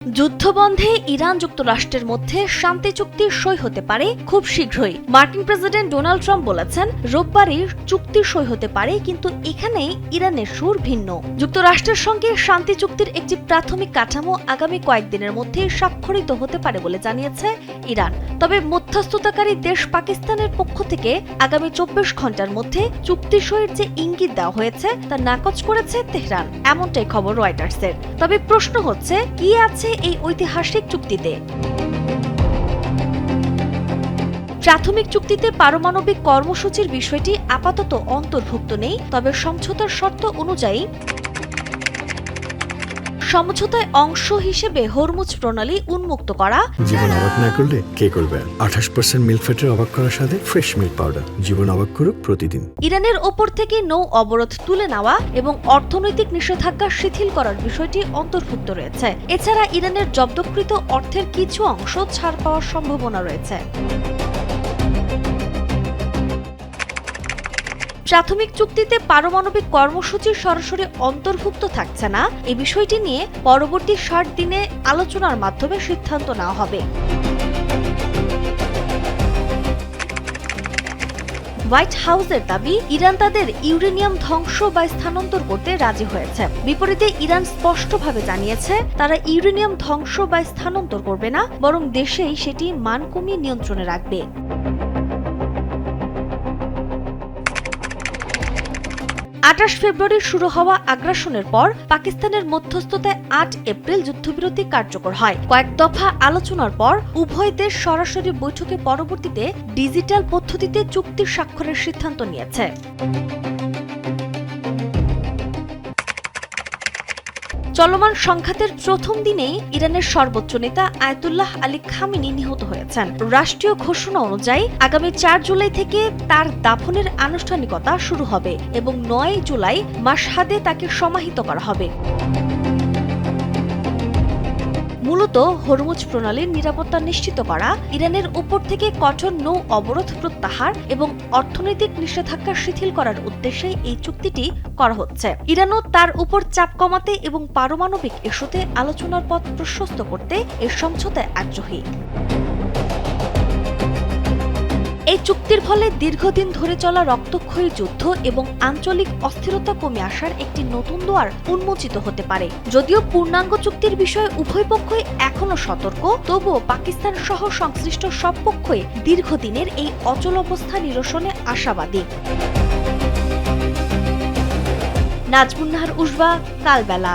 যুদ্ধবন্ধে Iran যুক্তরাষ্ট্রের মধ্যে শান্তি চুক্তি সই হতে পারে খুব শীঘ্রই। মার্কিন প্রেসিডেন্ট ডোনাল্ড ট্রাম্প বলেছেন, রোববারই চুক্তি সই হতে পারে, কিন্তু এখানেই ইরানের সুর ভিন্ন। যুক্তরাষ্ট্রের সঙ্গে শান্তি চুক্তির একটি প্রাথমিক কাঠামো আগামী কয়েকদিনের মধ্যে স্বাক্ষরিত হতে পারে বলে জানিয়েছে ইরান। তবে মধ্যস্থতাকারী দেশ পাকিস্তানের পক্ষ থেকে আগামী 24 ঘন্টার মধ্যে চুক্তি সইয়ের যে ইঙ্গিত দেওয়া হয়েছে তা নাকচ করেছে তেহরান, এমনটাই খবর রয়টার্সের। তবে প্রশ্ন হচ্ছে, কি আছে এই ঐতিহাসিক চুক্তিতে? প্রাথমিক চুক্তিতে পারমাণবিক কর্মসূচির বিষয়টি আপাতত অন্তর্ভুক্ত নেই, তবে সমঝোতার শর্ত অনুযায়ী সমঝোতায় অংশ হিসেবে হরমুজ প্রণালী উন্মুক্ত করা, জীবন অবাক না করলে কে করবে? 28% মিল্ক ফ্যাটের অবাক করার সাথে ফ্রেশ মিল্ক পাউডার। জীবন অবাক করুক প্রতিদিন। ইরানের ওপর থেকে নৌ অবরোধ তুলে নেওয়া এবং অর্থনৈতিক নিষেধাজ্ঞা শিথিল করার বিষয়টি অন্তর্ভুক্ত রয়েছে। এছাড়া ইরানের জব্দকৃত অর্থের কিছু অংশ ছাড় পাওয়ার সম্ভাবনা রয়েছে। প্রাথমিক চুক্তিতে পারমাণবিক কর্মসূচি সরাসরি অন্তর্ভুক্ত থাকছে না, এই বিষয়টি নিয়ে পরবর্তী 60 দিনে আলোচনার মাধ্যমে সিদ্ধান্ত নেওয়া হবে। হোয়াইট হাউসের দাবি, ইরান তাদের ইউরেনিয়াম ধ্বংস বা স্থানান্তর করতে রাজি হয়েছে। বিপরীতে ইরান স্পষ্টভাবে জানিয়েছে, তারা ইউরেনিয়াম ধ্বংস বা স্থানান্তর করবে না, বরং দেশেই সেটি মান কমিয়ে নিয়ন্ত্রণে রাখবে। 28 ফেব্রুয়ারি শুরু হওয়া আগ্রাসনের পর পাকিস্তানের মধ্যস্থতায় 8 এপ্রিল যুদ্ধবিরতি কার্যকর হয়। কয়েক দফা আলোচনার পর উভয় দেশ সরাসরি বৈঠকে পরবর্তীতে ডিজিটাল পদ্ধতিতে চুক্তি স্বাক্ষরের সিদ্ধান্ত নিয়েছে। চলমান সংঘাতের প্রথম দিনেই ইরানের সর্বোচ্চ নেতা আয়াতুল্লাহ আলী খামেনি নিহত হয়েছেন। রাষ্ট্রীয় ঘোষণা অনুযায়ী আগামী 4 জুলাই থেকে তার দাফনের আনুষ্ঠানিকতা শুরু হবে এবং 9 জুলাই মাশহাদে তাকে সমাহিত করা হবে। মূলত হরমুজ প্রণালীর নিরাপত্তা নিশ্চিত করা, ইরানের উপর থেকে কঠোর নৌ অবরোধ প্রত্যাহার এবং অর্থনৈতিক নিষেধাজ্ঞা শিথিল করার উদ্দেশ্যে এই চুক্তিটি করা হচ্ছে। ইরানও তার উপর চাপ কমাতে এবং পারমাণবিক ইস্যুতে আলোচনার পথ প্রশস্ত করতে এই সমঝোতায় আগ্রহী। এই চুক্তির ফলে দীর্ঘদিন ধরে চলা রক্তক্ষয়ী যুদ্ধ এবং আঞ্চলিক অস্থিরতা কমে আসার একটি নতুন দুয়ার উন্মোচিত হতে পারে। যদিও পূর্ণাঙ্গ চুক্তির বিষয়ে উভয় পক্ষই এখনো সতর্ক, তবুও পাকিস্তান সহ সংশ্লিষ্ট সব পক্ষই দীর্ঘদিনের এই অচল অবস্থা নিরসনে আশাবাদী। নাজমুন নাহার উসবা, কালবেলা।